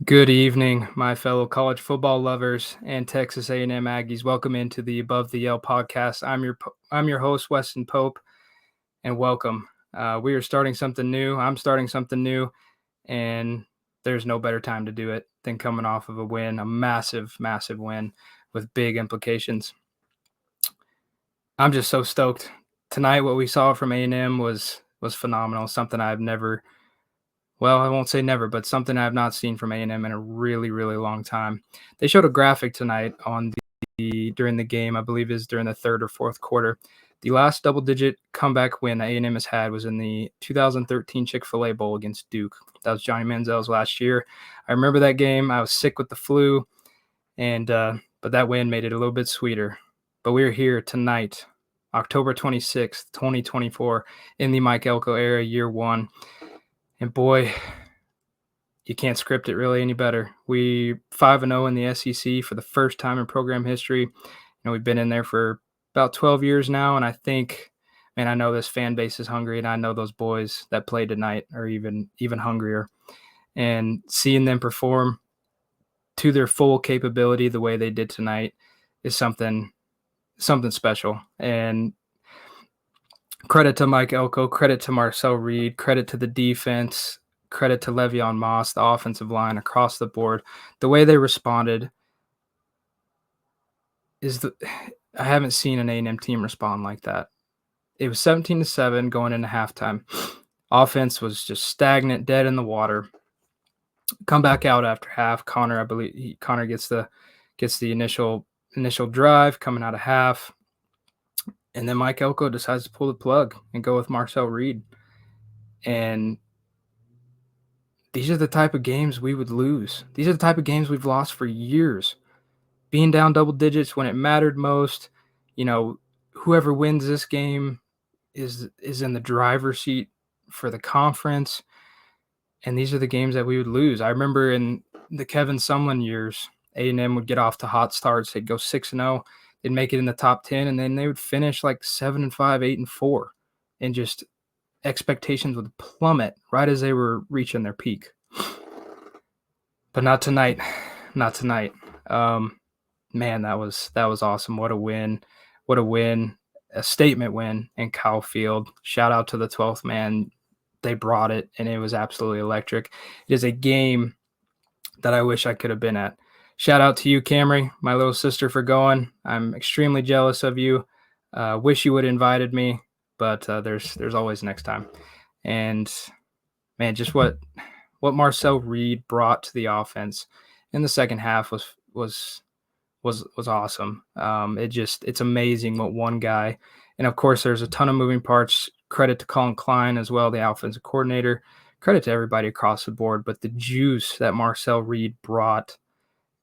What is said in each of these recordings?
Good evening, my fellow college football lovers and Texas A&M Aggies. Welcome into the Above the Yell podcast. I'm your host Weston Pope, and welcome. We are starting something new. I'm starting something new, and there's no better time to do it than coming off of a win, a massive, massive win with big implications. I'm just so stoked tonight. What we saw from A&M was phenomenal. Something I've never well, I won't say never, but something I've not seen from A&M in a really, really long time. They showed a graphic tonight on during the game, I believe is during the third or fourth quarter. The last double-digit comeback win that A&M has had was in the 2013 Chick-fil-A Bowl against Duke. That was Johnny Manziel's last year. I remember that game. I was sick with the flu, and but that win made it a little bit sweeter. But we're here tonight, October 26th, 2024, in the Mike Elko era, year one. And boy, you can't script it really any better. We 5-0 in the SEC for the first time in program history. We've been in there for about 12 years now, and I think, man, I know this fan base is hungry, and I know those boys that played tonight are even hungrier. And seeing them perform to their full capability the way they did tonight is something special. And credit to Mike Elko, credit to Marcel Reed, credit to the defense, credit to Le'Veon Moss, the offensive line across the board. The way they responded I haven't seen an A&M team respond like that. It was 17-7 going into halftime. Offense was just stagnant, dead in the water. Come back out after half. Connor, I believe Connor gets the initial drive coming out of half. And then Mike Elko decides to pull the plug and go with Marcel Reed. And these are the type of games we would lose. These are the type of games we've lost for years. Being down double digits when it mattered most, whoever wins this game is in the driver's seat for the conference. And these are the games that we would lose. I remember in the Kevin Sumlin years, A&M would get off to hot starts. They'd go 6-0. They'd make it in the top 10, and then they would finish like 7-5, 8-4, and just expectations would plummet right as they were reaching their peak. But not tonight. Not tonight. Man, that was awesome. What a win. What a win. A statement win in Kyle Field. Shout out to the 12th man. They brought it, and it was absolutely electric. It is a game that I wish I could have been at. Shout out to you, Camry, my little sister, for going. I'm extremely jealous of you. Wish you would have invited me, but there's always next time. And man, just what Marcel Reed brought to the offense in the second half was awesome. It's amazing what one guy, and of course there's a ton of moving parts. Credit to Colin Klein as well, the offensive coordinator. Credit to everybody across the board, but the juice that Marcel Reed brought,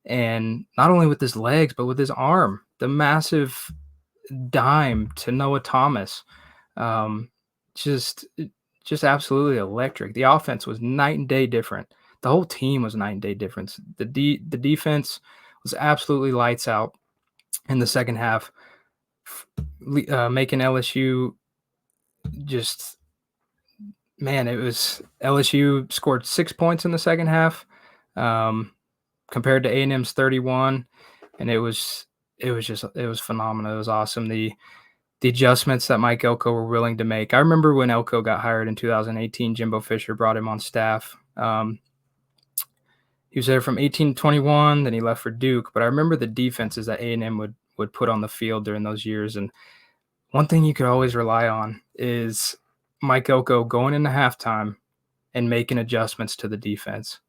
and not only with his legs, but with his arm, the massive dime to Noah Thomas, just absolutely electric. The offense was night and day different. The whole team was night and day different. The defense was absolutely lights out in the second half, making LSU just, man, it was LSU scored 6 points in the second half compared to A&M's 31, and it was phenomenal. It was awesome. The adjustments that Mike Elko were willing to make. I remember when Elko got hired in 2018, Jimbo Fisher brought him on staff. He was there from 18 to 21, then he left for Duke. But I remember the defenses that A&M would put on the field during those years. And one thing you could always rely on is Mike Elko going into halftime and making adjustments to the defense.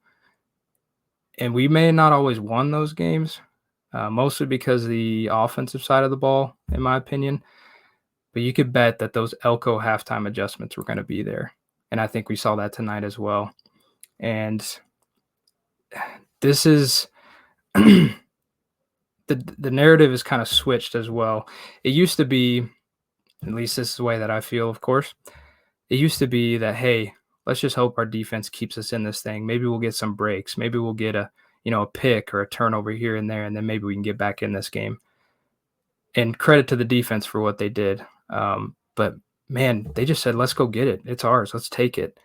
And we may not always won those games, mostly because of the offensive side of the ball, in my opinion. But you could bet that those Elko halftime adjustments were going to be there. And I think we saw that tonight as well. And this is the narrative is kind of switched as well. It used to be, at least this is the way that I feel, of course, it used to be that, hey, let's just hope our defense keeps us in this thing. Maybe we'll get some breaks. Maybe we'll get a pick or a turnover here and there, and then maybe we can get back in this game. And credit to the defense for what they did. But man, they just said, let's go get it. It's ours. Let's take it.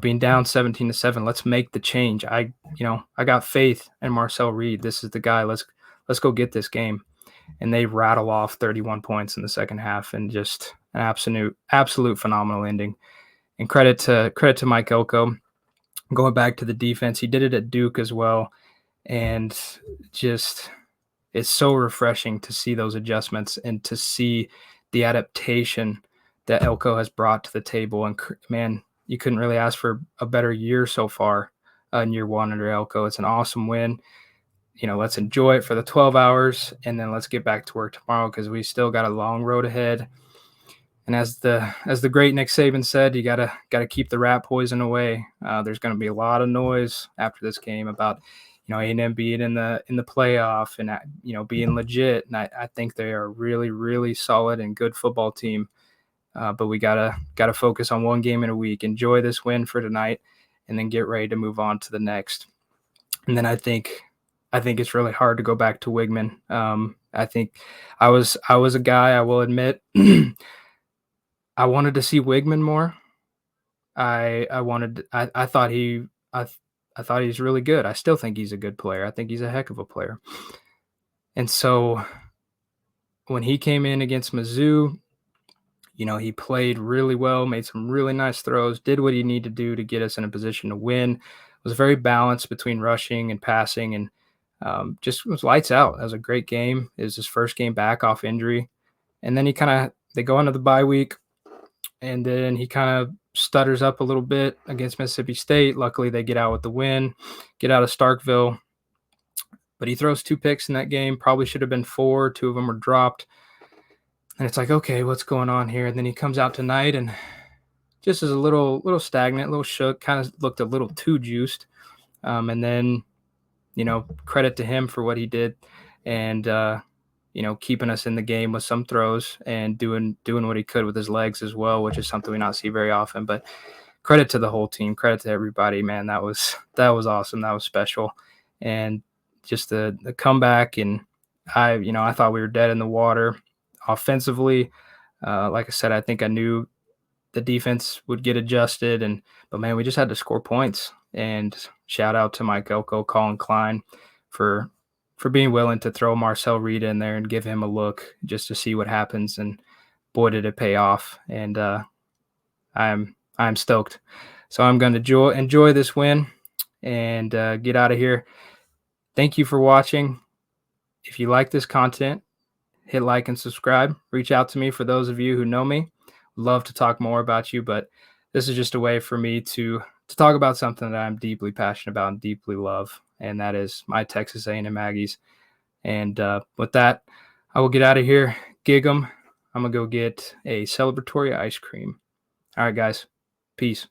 Being down 17-7, let's make the change. I I got faith in Marcel Reed. This is the guy. Let's go get this game. And they rattle off 31 points in the second half, and just an absolute phenomenal ending. And credit to Mike Elko. Going back to the defense, he did it at Duke as well, and just it's so refreshing to see those adjustments and to see the adaptation that Elko has brought to the table. And man, you couldn't really ask for a better year so far in year one under Elko. It's an awesome win. Let's enjoy it for the 12 hours, and then let's get back to work tomorrow because we still got a long road ahead. And as the great Nick Saban said, you gotta keep the rat poison away. There's going to be a lot of noise after this game about A&M being in the playoff and being legit. And I think they are a really, really solid and good football team. But we gotta focus on one game in a week. Enjoy this win for tonight, and then get ready to move on to the next. And then I think it's really hard to go back to Wigman. I think I was a guy, I will admit, I wanted to see Wigman more. I thought I thought he's really good. I still think he's a good player. I think he's a heck of a player. And so when he came in against Mizzou, he played really well, made some really nice throws, did what he needed to do to get us in a position to win. Was very balanced between rushing and passing, and just was lights out. That was a great game. It was his first game back off injury. And then they go into the bye week, and then he kind of stutters up a little bit against Mississippi State. Luckily, they get out with the win, get out of Starkville. But he throws 2 picks in that game. Probably should have been 4. 2 of them were dropped. And it's like, okay, what's going on here? And then he comes out tonight and just is a little stagnant, a little shook, kind of looked a little too juiced. And then, credit to him for what he did, and keeping us in the game with some throws and doing what he could with his legs as well, which is something we not see very often. But credit to the whole team, credit to everybody, man. That was awesome. That was special. And just the comeback, and I thought we were dead in the water offensively. Like I said, I think I knew the defense would get adjusted, but man, we just had to score points. And shout out to Mike Elko, Colin Klein for being willing to throw Marcel Reed in there and give him a look just to see what happens. And boy, did it pay off. And I'm stoked. So I'm going to enjoy this win and get out of here. Thank you for watching. If you like this content, hit like and subscribe. Reach out to me for those of you who know me. Love to talk more about you, but this is just a way for me to talk about something that I'm deeply passionate about and deeply love, and that is my Texas A&M Aggies. And with that, I will get out of here. Gig 'em. I'm going to go get a celebratory ice cream. All right, guys. Peace.